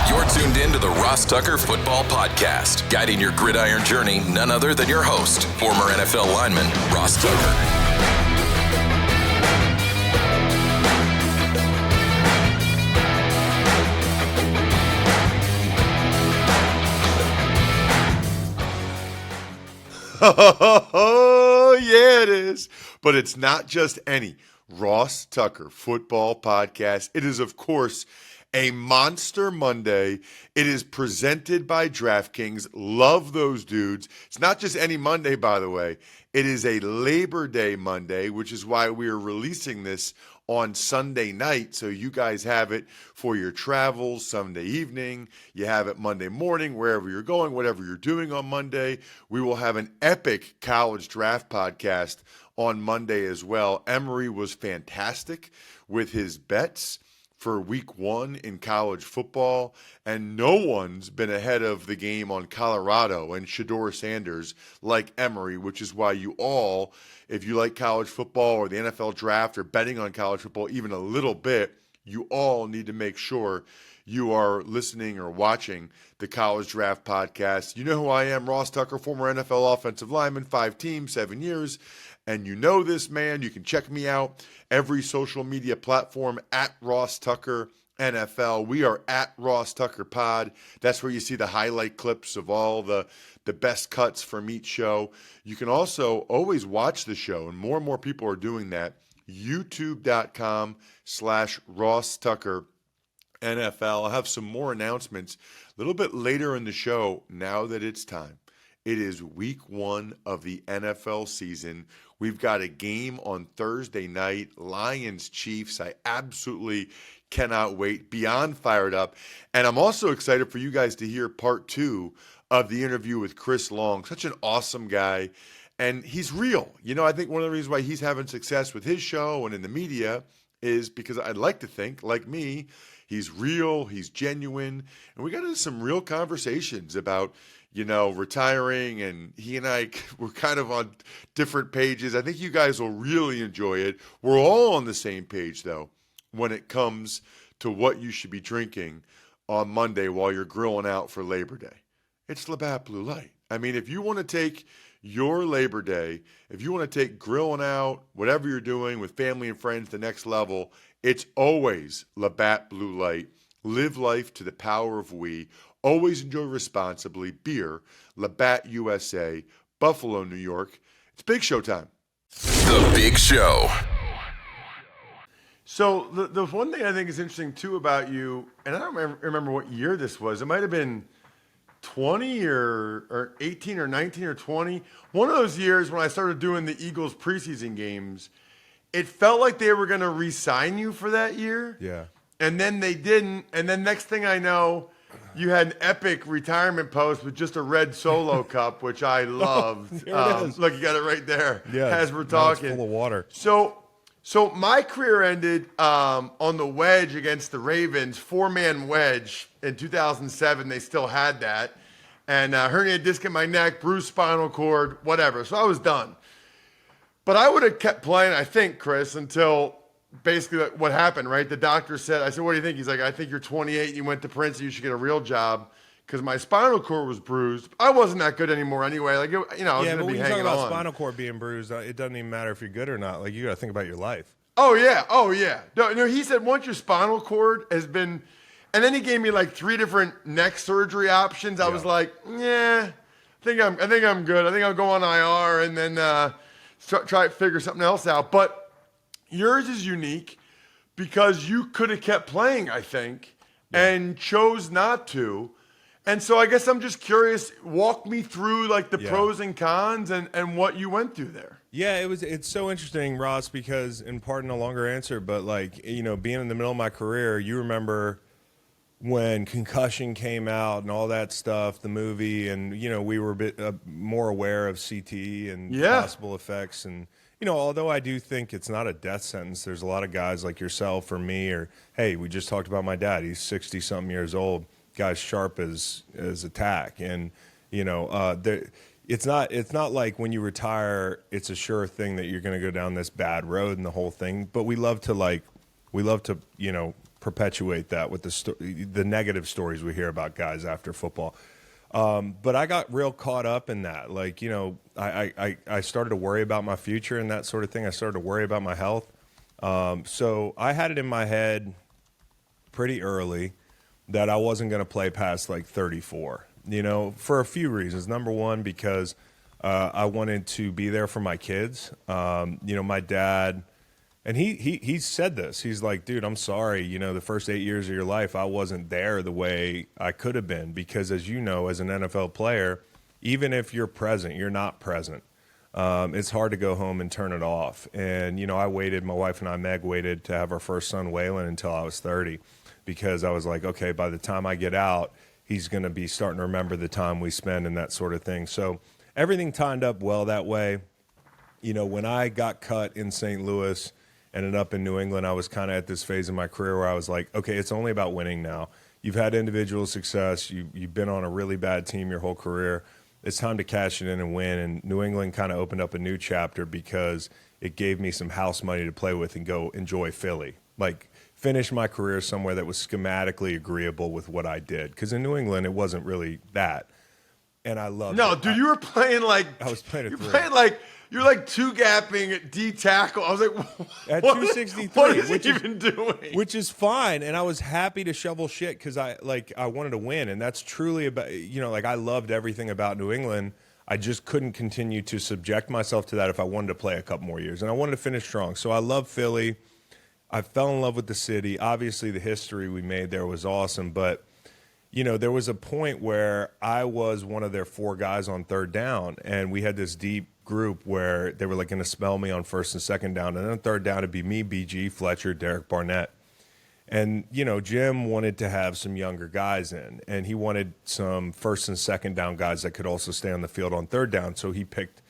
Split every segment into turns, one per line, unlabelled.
You're tuned in to the Ross Tucker Football Podcast, guiding your gridiron journey, none other than your host, former NFL lineman, Ross Tucker.
Oh, yeah, it is. But it's not just any Ross Tucker Football Podcast. It is, of course, a Monster Monday. It is presented by DraftKings. Love those dudes. It's not just any Monday, by the way. It is a Labor Day Monday, which is why we are releasing this on Sunday night, so you guys have it for your travels Sunday evening. You have it Monday morning, wherever you're going, whatever you're doing on Monday. We will have an epic college draft podcast on Monday as well. Emery was fantastic with his bets for week one in college football, and no one's been ahead of the game on Colorado and Shedeur Sanders like Emery, which is why you all, if you like college football or the NFL draft or betting on college football even a little bit, you all need to make sure you are listening or watching the College Draft Podcast. You know who I am, Ross Tucker, former NFL offensive lineman, 5 teams, 7 years. And you know this man. You can check me out every social media platform at Ross Tucker NFL. We are at Ross Tucker Pod. That's where you see the highlight clips of all the best cuts from each show. You can also always watch the show, and more people are doing that. YouTube.com/Ross Tucker NFL. I'll have some more announcements a little bit later in the show now that it's time. It is week one of the NFL season. We've got a game on Thursday night, Lions-Chiefs. I absolutely cannot wait. Beyond fired up. And I'm also excited for you guys to hear part 2 of the interview with Chris Long. Such an awesome guy. And he's real. You know, I think one of the reasons why he's having success with his show and in the media is because I'd like to think, like me, he's real, he's genuine. And we got into some real conversations about, you know, retiring, and he and I were kind of on different pages. I think you guys will really enjoy it. We're all on the same page, though, when it comes to what you should be drinking on Monday while you're grilling out for Labor Day. It's Labatt Blue Light. I mean, if you want to take your Labor Day, if you want to take grilling out, whatever you're doing with family and friends, the next level, it's always Labatt Blue Light. Live life to the power of we. Always enjoy responsibly. Beer, Labatt USA, Buffalo, New York. It's Big Show time.
The Big Show.
So the one thing I think is interesting, too, about you, and I don't remember what year this was. It might have been 20 or 18 or 19 or 20. One of those years when I started doing the Eagles preseason games, it felt like they were going to re-sign you for that year.
Yeah.
And then they didn't. And then next thing I know, you had an epic retirement post with just a red Solo cup, which I loved. Look, you got it right there as we're talking.
It's full of water.
So my career ended on the wedge against the Ravens, 4-man wedge in 2007. They still had that. And herniated disc in my neck, bruised spinal cord, whatever. So I was done. But I would have kept playing, I think, Chris, until basically what happened, right? The doctor said, I said, what do you think? He's like, I think you're 28. You went to Princeton. You should get a real job. Because my spinal cord was bruised. I wasn't that good anymore anyway. Like, you know, I was going to be hanging on. Yeah, but when you talk about
spinal cord being bruised, it doesn't even matter if you're good or not. Like, you got to think about your life.
Oh, yeah. No, he said once your spinal cord has been, and then he gave me like 3 different neck surgery options. I was like, I think I'm good. I think I'll go on IR and then try to figure something else out. But yours is unique because you could have kept playing, I think, and chose not to. And so I guess I'm just curious, walk me through like the pros and cons and what you went through there.
Yeah, it's so interesting, Ross, because, and pardon a longer answer, but like, you know, being in the middle of my career, you remember when Concussion came out and all that stuff, the movie, and, you know, we were a bit more aware of CT and possible effects. And, you know, although I do think it's not a death sentence, there's a lot of guys like yourself or me, or, hey, we just talked about my dad. He's 60-something years old. Guy's sharp as a tack. And, you know, it's not like when you retire, it's a sure thing that you're going to go down this bad road and the whole thing. But we love to, you know, perpetuate that with the negative stories we hear about guys after football. But I got real caught up in that. Like, I started to worry about my future and that sort of thing. I started to worry about my health. So I had it in my head pretty early that I wasn't going to play past like 34, for a few reasons. Number one, because I wanted to be there for my kids. My dad, and he said this. He's like, dude, I'm sorry. The first 8 years of your life, I wasn't there the way I could have been because, as you know, as an NFL player, even if you're present, you're not present. It's hard to go home and turn it off. And, I waited, my wife and I, Meg, waited to have our first son, Waylon, until I was 30 because I was like, okay, by the time I get out, he's going to be starting to remember the time we spend and that sort of thing. So everything timed up well that way. When I got cut in St. Louis, ended up in New England, I was kind of at this phase in my career where I was like, okay, it's only about winning now. You've had individual success. You've been on a really bad team your whole career. It's time to cash it in and win. And New England kind of opened up a new chapter because it gave me some house money to play with and go enjoy Philly. Like, finish my career somewhere that was schematically agreeable with what I did. Because in New England, it wasn't really that. And I loved it.
No, dude, you were playing like –
I was playing a
You're
three.
playing like – you're like two-gapping at D-tackle. I was like,
at
what
263,
what is he even doing?
Which is fine, and I was happy to shovel shit because I wanted to win, and that's truly about I loved everything about New England. I just couldn't continue to subject myself to that if I wanted to play a couple more years, and I wanted to finish strong. So I love Philly. I fell in love with the city. Obviously, the history we made there was awesome, but there was a point where I was one of their 4 guys on third down, and we had this deep group where they were like going to spell me on first and second down, and then third down it'd be me, BG, Fletcher, Derek Barnett. And Jim wanted to have some younger guys in, and he wanted some first and second down guys that could also stay on the field on third down. So he picked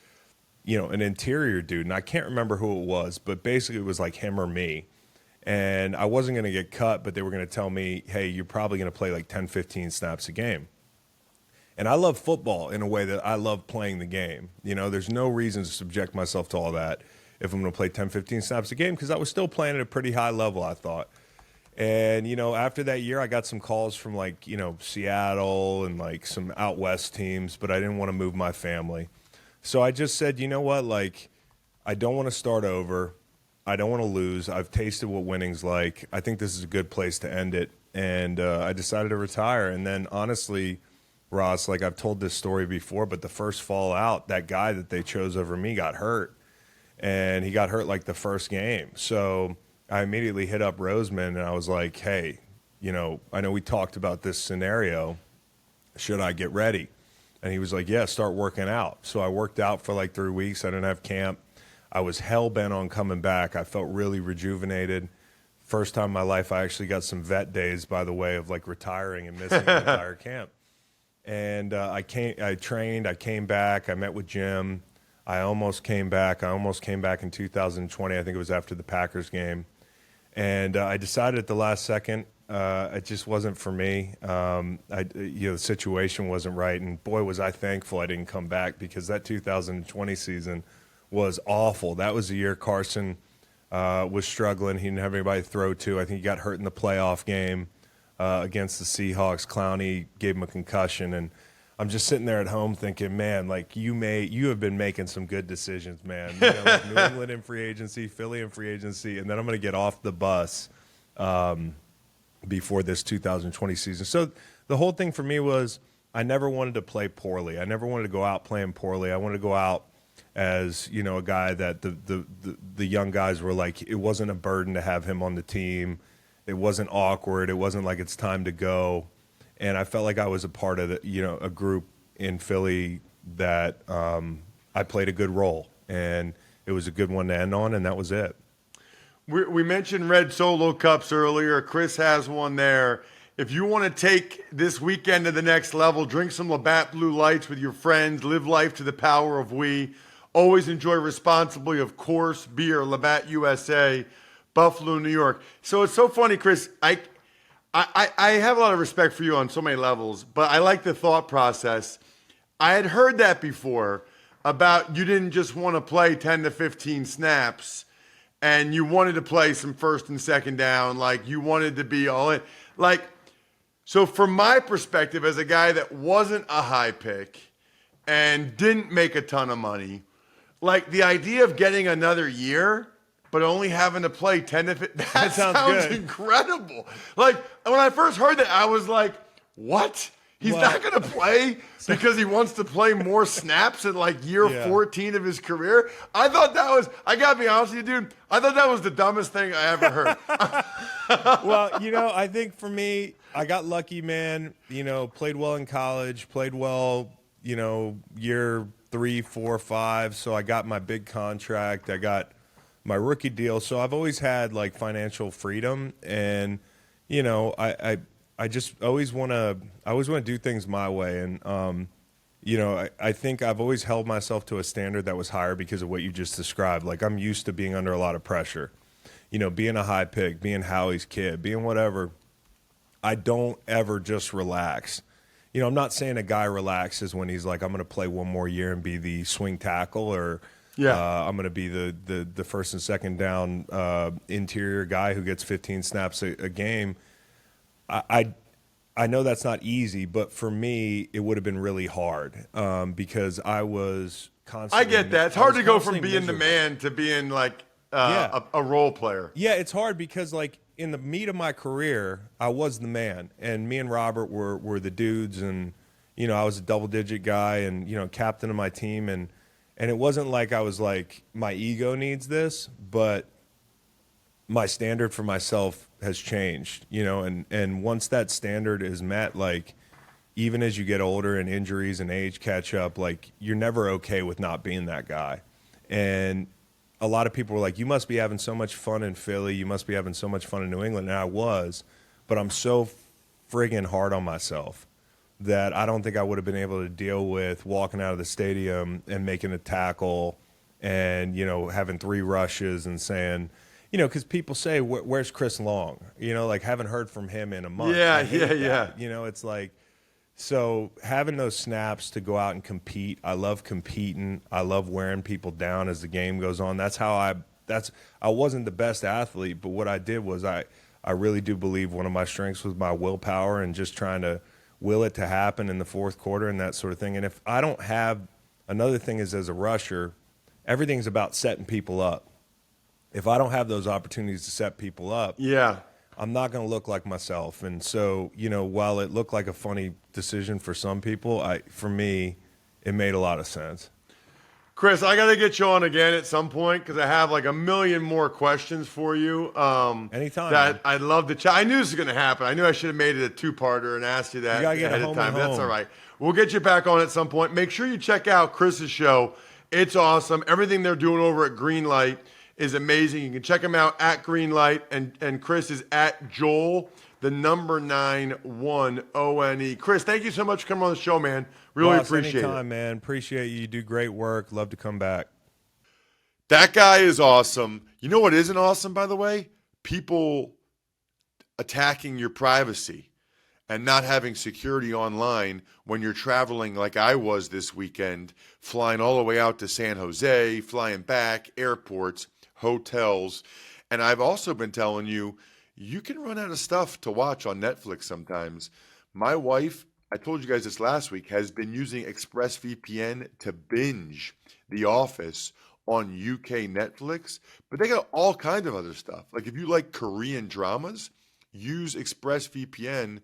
an interior dude, and I can't remember who it was, but basically it was like him or me. And I wasn't going to get cut, but they were going to tell me, hey, you're probably going to play like 10, 15 snaps a game. And I love football in a way that I love playing the game. There's no reason to subject myself to all that if I'm going to play 10, 15 snaps a game because I was still playing at a pretty high level, I thought. And, after that year, I got some calls from like, Seattle and like some out west teams, but I didn't want to move my family. So I just said, you know what, like, I don't want to start over. I don't want to lose. I've tasted what winning's like. I think this is a good place to end it. And I decided to retire. And then honestly, Ross, like I've told this story before, but the first fall out, that guy that they chose over me got hurt. And he got hurt like the first game. So I immediately hit up Roseman and I was like, hey, I know we talked about this scenario. Should I get ready? And he was like, yeah, start working out. So I worked out for like 3 weeks. I didn't have camp. I was hell-bent on coming back. I felt really rejuvenated. First time in my life I actually got some vet days, by the way, of like retiring and missing an entire camp. And I trained, I came back, I met with Jim. I almost came back. I almost came back in 2020. I think it was after the Packers game. And I decided at the last second it just wasn't for me. The situation wasn't right. And boy, was I thankful I didn't come back because that 2020 season was awful. That was the year Carson was struggling. He didn't have anybody to throw to. I think he got hurt in the playoff game against the Seahawks. Clowney gave him a concussion. And I'm just sitting there at home thinking, man, like you have been making some good decisions, man. Like New England in free agency, Philly in free agency, and then I'm going to get off the bus before this 2020 season. So the whole thing for me was I never wanted to play poorly. I never wanted to go out playing poorly. I wanted to go out as a guy that the young guys were like, it wasn't a burden to have him on the team. It wasn't awkward. It wasn't like it's time to go. And I felt like I was a part of a group in Philly that I played a good role, and it was a good one to end on, and that was it.
We mentioned Red Solo Cups earlier. Chris has one there. If you want to take this weekend to the next level, drink some Labatt Blue Lights with your friends, live life to the power of we. Always enjoy responsibly, of course. Beer, Labatt USA, Buffalo, New York. So it's so funny, Chris. I have a lot of respect for you on so many levels, but I like the thought process. I had heard that before about you didn't just want to play 10 to 15 snaps. and you wanted to play some first and second down, like you wanted to be all in. Like, so from my perspective as a guy that wasn't a high pick and didn't make a ton of money, like the idea of getting another year but only having to play 10 to 15, that sounds incredible. Like, when I first heard that, I was like, what? He's not going to play because he wants to play more snaps at like year 14 of his career? I thought that was, I got to be honest with you, dude, I thought that was the dumbest thing I ever heard.
Well, I think for me, I got lucky, man. Played well in college, played well, year 3, 4, 5. So I got my big contract. I got my rookie deal. So I've always had like financial freedom, and I just always want to do things my way. And I think I've always held myself to a standard that was higher because of what you just described. Like, I'm used to being under a lot of pressure, being a high pick, being Howie's kid, being whatever. I don't ever just relax. I'm not saying a guy relaxes when he's like, I'm going to play one more year and be the swing tackle, or I'm going to be the first and second down interior guy who gets 15 snaps a game. I know that's not easy, but for me, it would have been really hard because I was constantly.
I get that. It's hard to go from being the man to being like a role player.
Yeah, it's hard because like in the meat of my career, I was the man, and me and Robert were the dudes, and I was a double-digit guy, and captain of my team, and it wasn't like I was like, my ego needs this, but my standard for myself has changed, and once that standard is met, like, even as you get older and injuries and age catch up, like, you're never okay with not being that guy. And a lot of people were like, you must be having so much fun in Philly, you must be having so much fun in New England, and I was, but I'm so friggin' hard on myself that I don't think I would have been able to deal with walking out of the stadium and making a tackle and, having 3 rushes and saying, because people say, where's Chris Long? Like, haven't heard from him in a month.
Yeah.
It's like, so having those snaps to go out and compete, I love competing. I love wearing people down as the game goes on. That's how I wasn't the best athlete, but what I did was I really do believe one of my strengths was my willpower and just trying to will it to happen in the fourth quarter and that sort of thing. And if I don't have, another thing is, as a rusher, everything's about setting people up. If I don't have those opportunities to set people up, I'm not going to look like myself. And so, while it looked like a funny decision for some people, for me, it made a lot of sense.
Chris, I got to get you on again at some point because I have like a million more questions for you.
Anytime.
That I'd love to chat. I knew this was going to happen. I knew I should have made it a 2-parter and asked you that ahead of time. That's all right. We'll get you back on at some point. Make sure you check out Chris's show. It's awesome. Everything they're doing over at Greenlight is amazing. You can check them out at Greenlight, and Chris is at Joel, the number 91ONE. Chris, thank you so much for coming on the show, man. Really appreciate
anytime,
it.
Man. Appreciate you. You do great work. Love to come back.
That guy is awesome. You know what isn't awesome, by the way? People attacking your privacy and not having security online when you're traveling like I was this weekend, flying all the way out to San Jose, flying back, airports, hotels. And I've also been telling you, you can run out of stuff to watch on Netflix sometimes. My wife, I told you guys this last week, has been using ExpressVPN to binge The Office on UK Netflix, but they got all kinds of other stuff. Like if you like Korean dramas, use ExpressVPN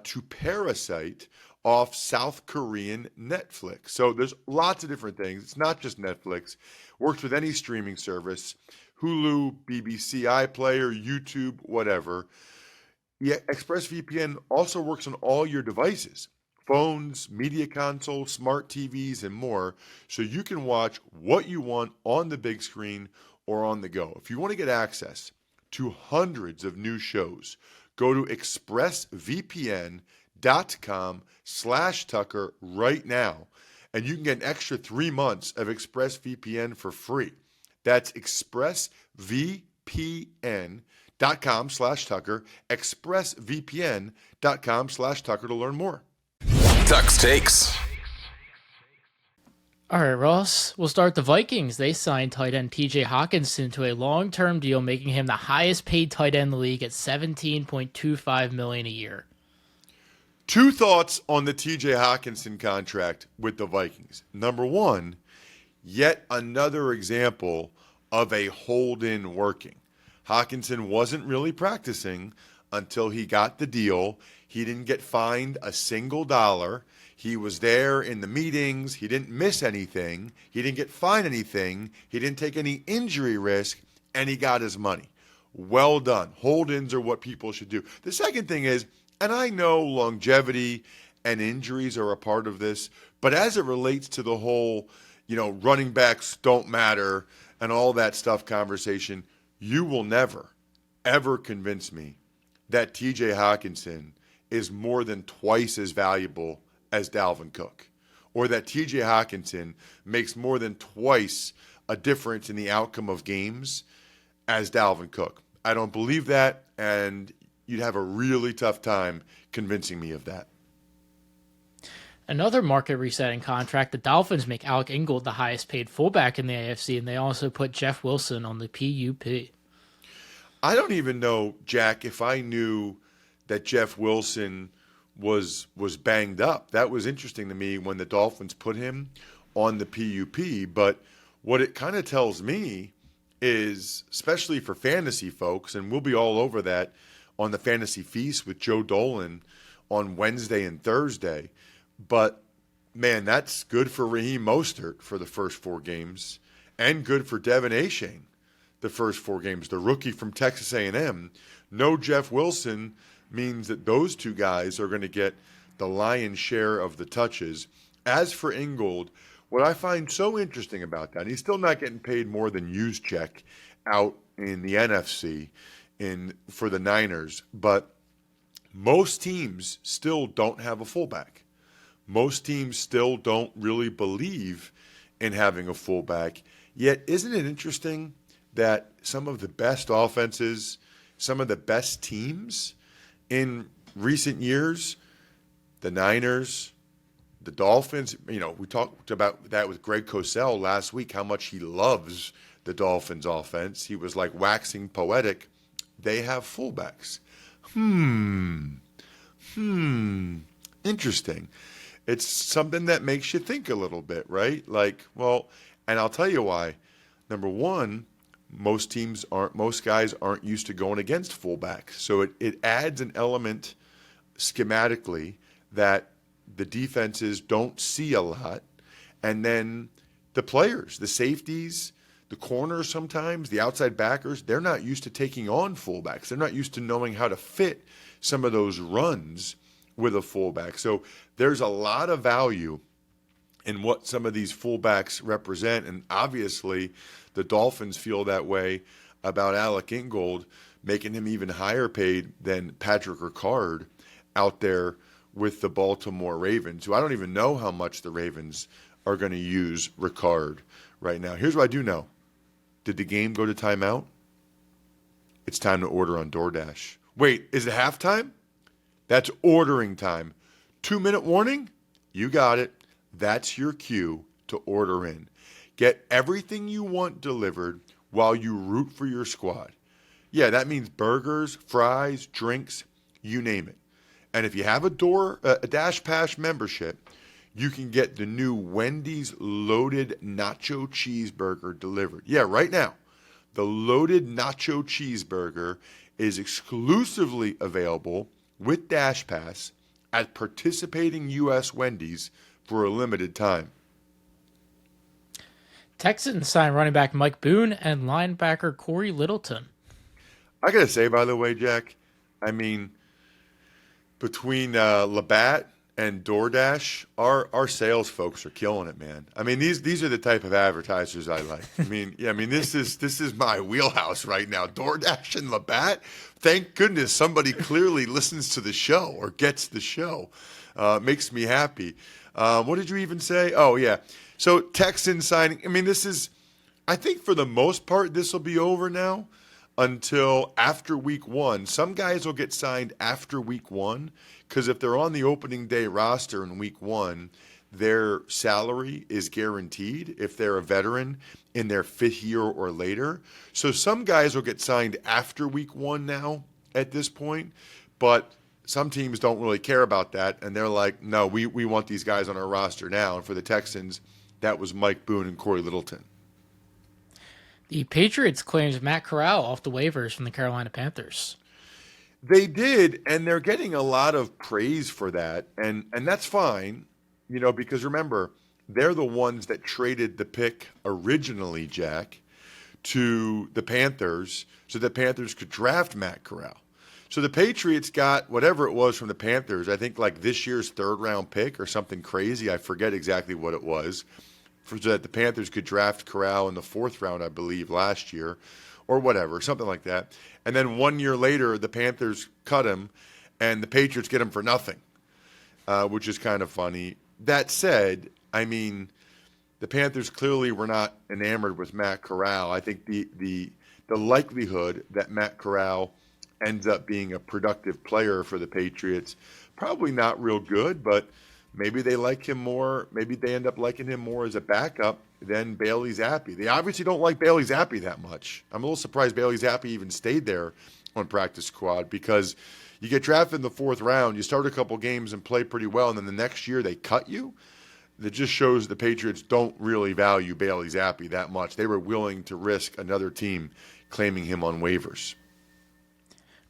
to parasite off South Korean Netflix. So there's lots of different things. It's not just Netflix. Works with any streaming service, Hulu, BBC iPlayer, YouTube, whatever. Yeah, ExpressVPN also works on all your devices, phones, media consoles, smart TVs, and more, so you can watch what you want on the big screen or on the go. If you want to get access to hundreds of new shows, go to expressvpn.com/Tucker right now, and you can get an extra 3 months of ExpressVPN for free. That's expressvpn.com/Tucker, expressvpn.com/Tucker to learn more.
Tuck's Takes.
All right, Ross. We'll start the Vikings. They signed tight end TJ Hockenson to a long-term deal, making him the highest-paid tight end in the league at $17.25 million a year.
Two thoughts on the TJ Hockenson contract with the Vikings. Number one, yet another example of a hold-in working. Hockenson wasn't really practicing until he got the deal. He didn't get fined a single dollar. He was there in the meetings. He didn't miss anything. He didn't get fined anything. He didn't take any injury risk, and he got his money. Well done. Hold-ins are what people should do. The second thing is, and I know longevity and injuries are a part of this, but as it relates to the whole, running backs don't matter and all that stuff conversation, you will never, ever convince me that TJ Hockenson is more than twice as valuable as Dalvin Cook, or that TJ Hockenson makes more than twice a difference in the outcome of games as Dalvin Cook. I don't believe that, and you'd have a really tough time convincing me of that.
Another market resetting contract, the Dolphins make Alec Ingold the highest paid fullback in the AFC, and they also put Jeff Wilson on the PUP.
I don't even know, Jack, if I knew that Jeff Wilson was banged up. That was interesting to me when the Dolphins put him on the PUP. But what it kind of tells me is, especially for fantasy folks, and we'll be all over that on the Fantasy Feast with Joe Dolan on Wednesday and Thursday. But, man, that's good for Raheem Mostert for the first 4 games and good for Devin Achane the first 4 games, the rookie from Texas A&M. No Jeff Wilson means that those two guys are going to get the lion's share of the touches. As for Ingold, what I find so interesting about that, he's still not getting paid more than Juszczyk out in the NFC for the Niners, but most teams still don't have a fullback. Most teams still don't really believe in having a fullback. Yet, isn't it interesting that some of the best offenses, some of the best teams in recent years, the Niners, the Dolphins, we talked about that with Greg Cosell last week, how much he loves the Dolphins offense. He was like waxing poetic. They have fullbacks. Interesting. It's something that makes you think a little bit, right? And I'll tell you why. Number one, most guys aren't used to going against fullbacks. So it adds an element schematically that the defenses don't see a lot. And then the players, the safeties, the corners sometimes, the outside backers, they're not used to taking on fullbacks. They're not used to knowing how to fit some of those runs with a fullback. So there's a lot of value in what some of these fullbacks represent. And obviously the Dolphins feel that way about Alec Ingold, making him even higher paid than Patrick Ricard out there with the Baltimore Ravens, who I don't even know how much the Ravens are going to use Ricard right now. Here's what I do know. Did the game go to timeout? It's time to order on Doordash. Wait, is it halftime? That's ordering time. 2-minute warning? You got it. That's your cue to order in. Get everything you want delivered while you root for your squad. Yeah, that means burgers, fries, drinks, you name it. And if you have a Dash Pass membership, you can get the new Wendy's loaded nacho cheeseburger delivered. Yeah, right now, the loaded nacho cheeseburger is exclusively available with Dash Pass at participating U.S. Wendy's for a limited time.
Texans signed running back Mike Boone and linebacker Corey Littleton.
I got to say, by the way, Jack, between Labatt and Doordash, our sales folks are killing it, man. These are the type of advertisers I like. This is my wheelhouse right now. Doordash and Labatt. Thank goodness somebody clearly listens to the show or gets the show. Makes me happy. What did you even say? Oh yeah. So Texans signing. I think for the most part this will be over now until after week 1. Some guys will get signed after week 1 because if they're on the opening day roster in week 1, their salary is guaranteed if they're a veteran in their 5th year or later. So some guys will get signed after week 1 now at this point, but some teams don't really care about that, and they're like, no, we want these guys on our roster now. And for the Texans, that was Mike Boone and Corey Littleton.
The Patriots claims Matt Corral off the waivers from the Carolina Panthers.
They did, and they're getting a lot of praise for that, and that's fine, because remember, they're the ones that traded the pick originally, Jack, to the Panthers so the Panthers could draft Matt Corral. So the Patriots got whatever it was from the Panthers, I think like this year's 3rd-round pick or something crazy. I forget exactly what it was, so that the Panthers could draft Corral in the 4th round, I believe, last year, or whatever, something like that. And then 1 year later, the Panthers cut him, and the Patriots get him for nothing, which is kind of funny. That said, I mean, the Panthers clearly were not enamored with Matt Corral. I think the likelihood that Matt Corral ends up being a productive player for the Patriots, probably not real good, but maybe they like him more. Maybe they end up liking him more as a backup than Bailey Zappi. They obviously don't like Bailey Zappi that much. I'm a little surprised Bailey Zappi even stayed there on practice squad, because you get drafted in the 4th round, you start a couple games and play pretty well, and then the next year they cut you. That just shows the Patriots don't really value Bailey Zappi that much. They were willing to risk another team claiming him on waivers.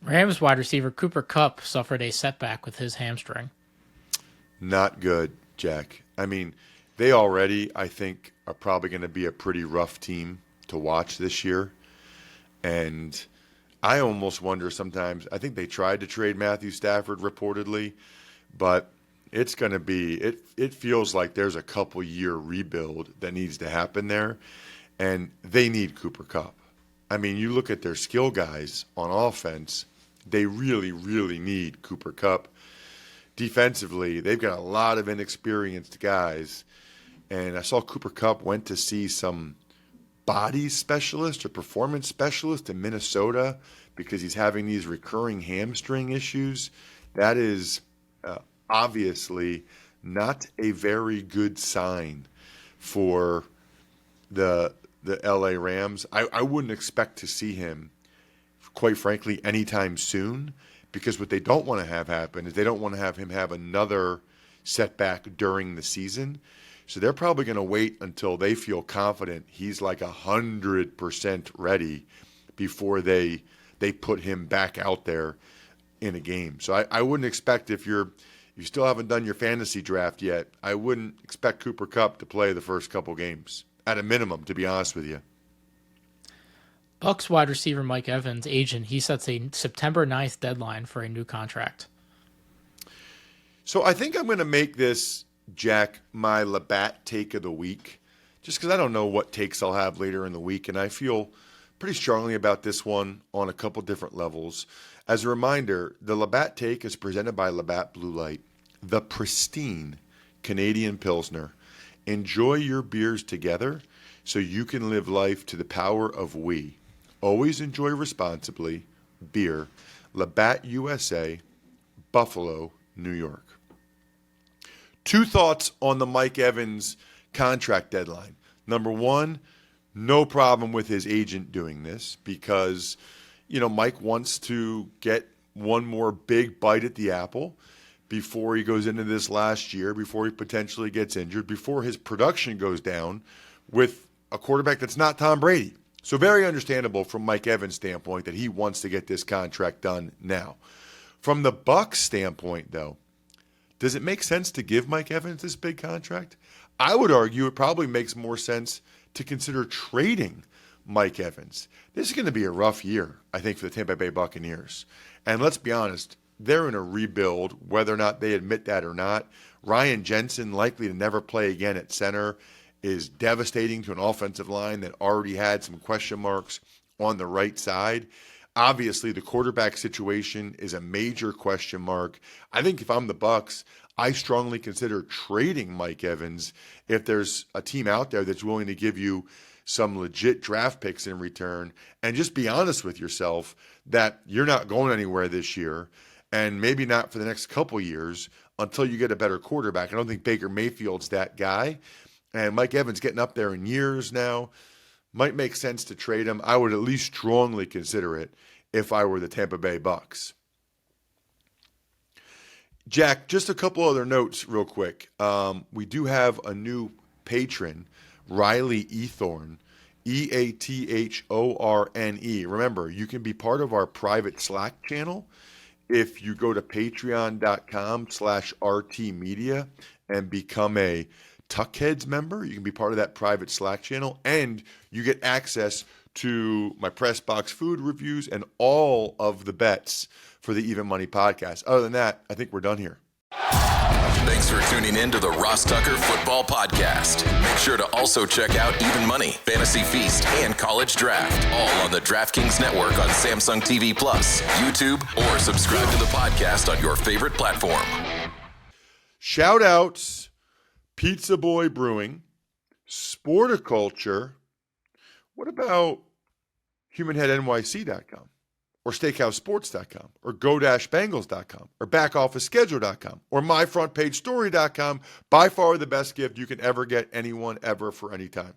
Rams wide receiver Cooper Kupp suffered a setback with his hamstring.
Not good, Jack. I mean, they already, I think, are probably going to be a pretty rough team to watch this year. And I almost wonder sometimes, I think they tried to trade Matthew Stafford reportedly, but it's going to be, it feels like there's a couple-year rebuild that needs to happen there, and they need Cooper Kupp. I mean, you look at their skill guys on offense, they really, really need Cooper Kupp. Defensively, they've got a lot of inexperienced guys, and I saw Cooper Kupp went to see some body specialist or performance specialist in Minnesota because he's having these recurring hamstring issues. That is obviously not a very good sign for the LA Rams. I wouldn't expect to see him, quite frankly, anytime soon, because what they don't want to have happen is they don't want to have him have another setback during the season. So they're probably going to wait until they feel confident he's like 100% ready before they put him back out there in a game. So I wouldn't expect, if you still haven't done your fantasy draft yet, I wouldn't expect Cooper Kupp to play the first couple games, at a minimum, to be honest with you.
Bucs wide receiver Mike Evans' agent, he sets a September 9th deadline for a new contract.
So I think I'm going to make this, Jack, my Labatt take of the week, just because I don't know what takes I'll have later in the week, and I feel pretty strongly about this one on a couple different levels. As a reminder, the Labatt take is presented by Labatt Blue Light, the pristine Canadian Pilsner. Enjoy your beers together so you can live life to the power of we. Always enjoy responsibly. Beer, Labatt USA, Buffalo, New York. Two thoughts on the Mike Evans contract deadline. Number one, no problem with his agent doing this because, Mike wants to get one more big bite at the apple before he goes into this last year, before he potentially gets injured, before his production goes down with a quarterback that's not Tom Brady. So very understandable from Mike Evans' standpoint that he wants to get this contract done now. From the Bucs standpoint, though, does it make sense to give Mike Evans this big contract? I would argue it probably makes more sense to consider trading Mike Evans. This is going to be a rough year, I think, for the Tampa Bay Buccaneers. And let's be honest, they're in a rebuild, whether or not they admit that or not. Ryan Jensen, likely to never play again at center, is devastating to an offensive line that already had some question marks on the right side. Obviously, the quarterback situation is a major question mark. I think if I'm the Bucs, I strongly consider trading Mike Evans if there's a team out there that's willing to give you some legit draft picks in return, and just be honest with yourself that you're not going anywhere this year and maybe not for the next couple years until you get a better quarterback. I don't think Baker Mayfield's that guy. And Mike Evans getting up there in years now. Might make sense to trade him. I would at least strongly consider it if I were the Tampa Bay Bucks. Jack, just a couple other notes real quick. We do have a new patron, Riley Ethorn, Eathorne. Remember, you can be part of our private Slack channel if you go to patreon.com/rtmedia and become a Tuckheads member. You can be part of that private Slack channel, and you get access to my press box food reviews and all of the bets for the Even Money podcast. Other than that, I think we're done here.
Thanks for tuning in to the Ross Tucker Football Podcast. Make sure to also check out Even Money, Fantasy Feast, and College Draft, all on the DraftKings Network on Samsung TV Plus, YouTube, or subscribe to the podcast on your favorite platform.
Shout outs, Pizza Boy Brewing, Sporticulture. What about HumanHeadNYC.com? Or SteakhouseSports.com, or GoDashBengals.com, or BackOfficeSchedule.com, or MyFrontPageStory.com. By far the best gift you can ever get anyone ever for any time.